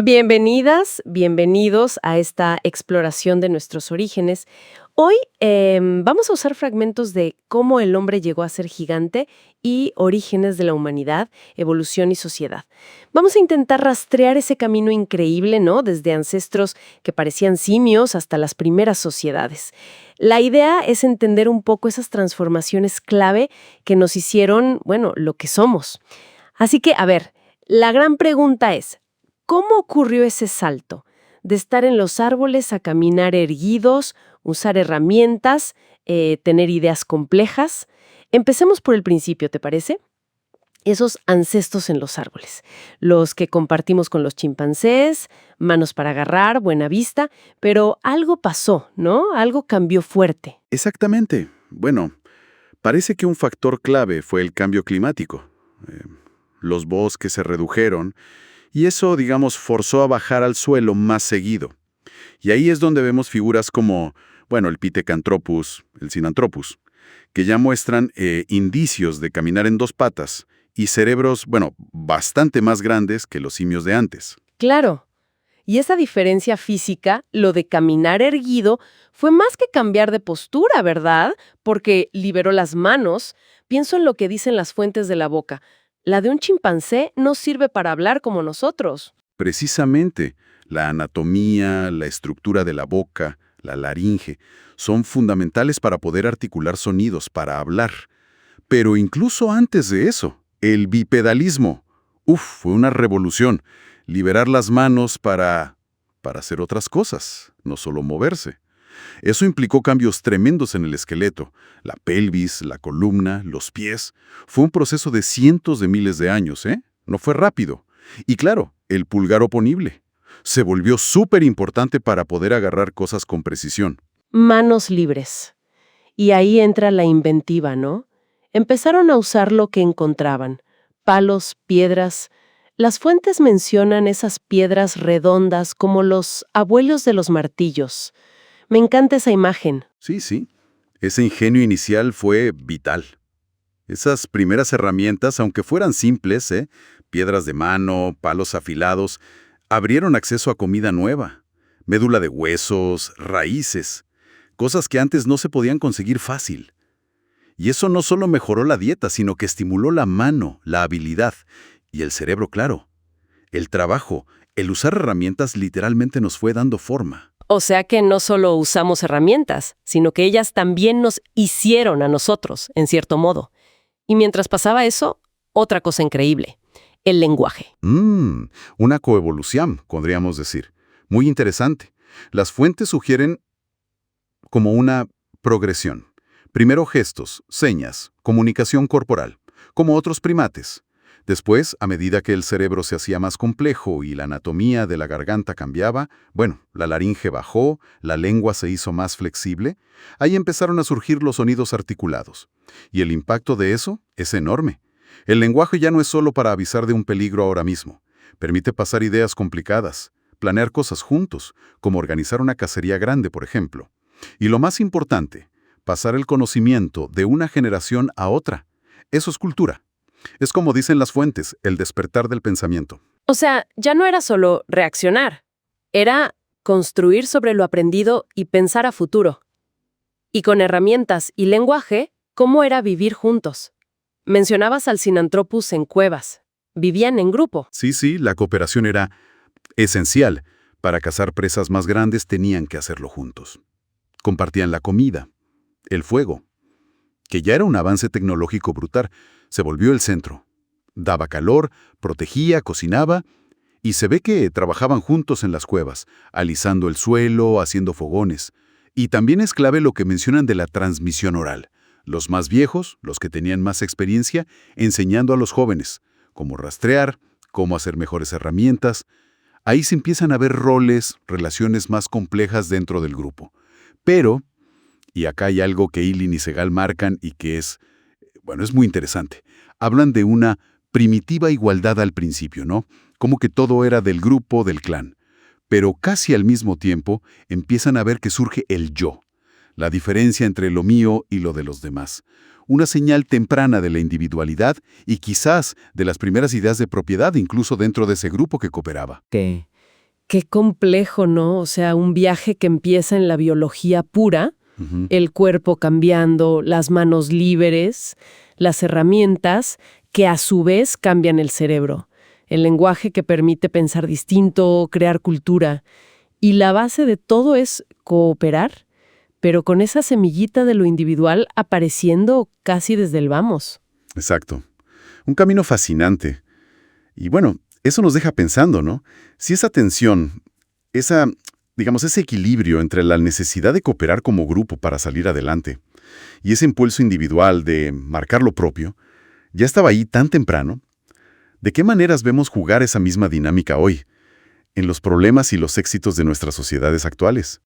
Bienvenidas, bienvenidos a esta exploración de nuestros orígenes. Hoy vamos a usar fragmentos de cómo el hombre llegó a ser gigante y orígenes de la humanidad, evolución y sociedad. Vamos a intentar rastrear ese camino increíble, ¿no? Desde ancestros que parecían simios hasta las primeras sociedades. La idea es entender un poco esas transformaciones clave que nos hicieron, bueno, lo que somos. Así que, a ver, la gran pregunta es, ¿cómo ocurrió ese salto de estar en los árboles a caminar erguidos, usar herramientas, tener ideas complejas? Empecemos por el principio, ¿te parece? Esos ancestros en los árboles, los que compartimos con los chimpancés, manos para agarrar, buena vista, pero algo pasó, ¿no? Algo cambió fuerte. Exactamente. Bueno, parece que un factor clave fue el cambio climático. Los bosques se redujeron y eso, digamos, forzó a bajar al suelo más seguido. Y ahí es donde vemos figuras como, bueno, el Pithecanthropus, el Sinanthropus, que ya muestran indicios de caminar en dos patas y cerebros, bueno, bastante más grandes que los simios de antes. Claro. Y esa diferencia física, lo de caminar erguido, fue más que cambiar de postura, ¿verdad? Porque liberó las manos. Pienso en lo que dicen las fuentes de la boca. La de un chimpancé no sirve para hablar como nosotros. Precisamente, la anatomía, la estructura de la boca, la laringe, son fundamentales para poder articular sonidos, para hablar. Pero incluso antes de eso, el bipedalismo, fue una revolución. Liberar las manos para hacer otras cosas, no solo moverse. Eso implicó cambios tremendos en el esqueleto, la pelvis, la columna, los pies. Fue un proceso de cientos de miles de años, ¿eh? No fue rápido. Y claro, el pulgar oponible. Se volvió súper importante para poder agarrar cosas con precisión. Manos libres. Y ahí entra la inventiva, ¿no? Empezaron a usar lo que encontraban. Palos, piedras. Las fuentes mencionan esas piedras redondas como los abuelos de los martillos. Me encanta esa imagen. Sí. Ese ingenio inicial fue vital. Esas primeras herramientas, aunque fueran simples, piedras de mano, palos afilados, abrieron acceso a comida nueva, médula de huesos, raíces, cosas que antes no se podían conseguir fácil. Y eso no solo mejoró la dieta, sino que estimuló la mano, la habilidad y el cerebro, claro. El trabajo, el usar herramientas literalmente nos fue dando forma. O sea que no solo usamos herramientas, sino que ellas también nos hicieron a nosotros, en cierto modo. Y mientras pasaba eso, otra cosa increíble, el lenguaje. Una coevolución, podríamos decir. Muy interesante. Las fuentes sugieren como una progresión. Primero gestos, señas, comunicación corporal, como otros primates. Después, a medida que el cerebro se hacía más complejo y la anatomía de la garganta cambiaba, bueno, la laringe bajó, la lengua se hizo más flexible, ahí empezaron a surgir los sonidos articulados. Y el impacto de eso es enorme. El lenguaje ya no es solo para avisar de un peligro ahora mismo. Permite pasar ideas complicadas, planear cosas juntos, como organizar una cacería grande, por ejemplo. Y lo más importante, pasar el conocimiento de una generación a otra. Eso es cultura. Es como dicen las fuentes, el despertar del pensamiento. O sea, ya no era solo reaccionar, era construir sobre lo aprendido y pensar a futuro. Y con herramientas y lenguaje, ¿cómo era vivir juntos? Mencionabas al Sinanthropus en cuevas. Vivían en grupo. Sí, la cooperación era esencial. Para cazar presas más grandes tenían que hacerlo juntos. Compartían la comida, el fuego, que ya era un avance tecnológico brutal, se volvió el centro. Daba calor, protegía, cocinaba, y se ve que trabajaban juntos en las cuevas, alisando el suelo, haciendo fogones. Y también es clave lo que mencionan de la transmisión oral. Los más viejos, los que tenían más experiencia, enseñando a los jóvenes cómo rastrear, cómo hacer mejores herramientas. Ahí se empiezan a ver roles, relaciones más complejas dentro del grupo. Pero, y acá hay algo que Ilin y Segal marcan y que es muy interesante. Hablan de una primitiva igualdad al principio, ¿no? Como que todo era del grupo, del clan. Pero casi al mismo tiempo empiezan a ver que surge el yo, la diferencia entre lo mío y lo de los demás. Una señal temprana de la individualidad y quizás de las primeras ideas de propiedad incluso dentro de ese grupo que cooperaba. Que Qué complejo, ¿no? O sea, un viaje que empieza en la biología pura, Ujú. el cuerpo cambiando, las manos libres, las herramientas que a su vez cambian el cerebro, el lenguaje que permite pensar distinto, crear cultura. Y la base de todo es cooperar, pero con esa semillita de lo individual apareciendo casi desde el vamos. Exacto. Un camino fascinante. Y bueno, eso nos deja pensando, ¿no? Si esa tensión, ese equilibrio entre la necesidad de cooperar como grupo para salir adelante y ese impulso individual de marcar lo propio, ya estaba ahí tan temprano, ¿de qué maneras vemos jugar esa misma dinámica hoy, en los problemas y los éxitos de nuestras sociedades actuales?